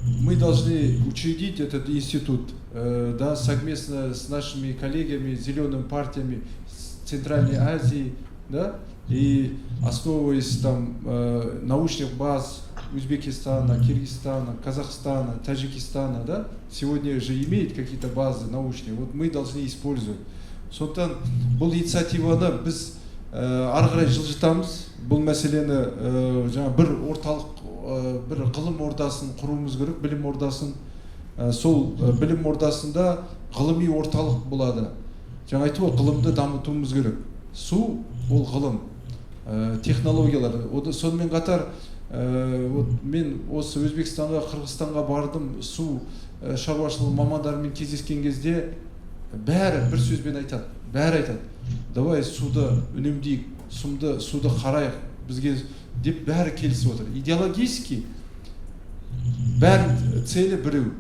мы должны учредить этот институт, да, совместно с нашими коллегами, зелеными партиями Центральной Азии, да, и основываясь там научных баз Узбекистана, Киргизстана, Казахстана, Таджикистана, да, сегодня же имеют какие-то базы научные, вот мы должны использовать. Сондықтан бұл инициативаны біз ары қарай жылжытамыз. Бұл мәселені жаңа бір орталық, бір ғылым ордасын құруымыз керек, білім ордасын. Сол білім ордасында ғылыми орталық болады. Жаңа айтып ол ғылымды дамытуымыз керек. Су ол ғылым, технологиялар. Сонымен қатар мен осы Өзбекстанға, Қырғызстанға бардым, су шаруашылығы мамандарымен кездескен кезде бәрі бір сөзбен айтады. Бәрі айтады: давай суды үнемдейік, суды қарайық бізге деп бәрі келісіп отыр. Идеологически бәрі цели біреу.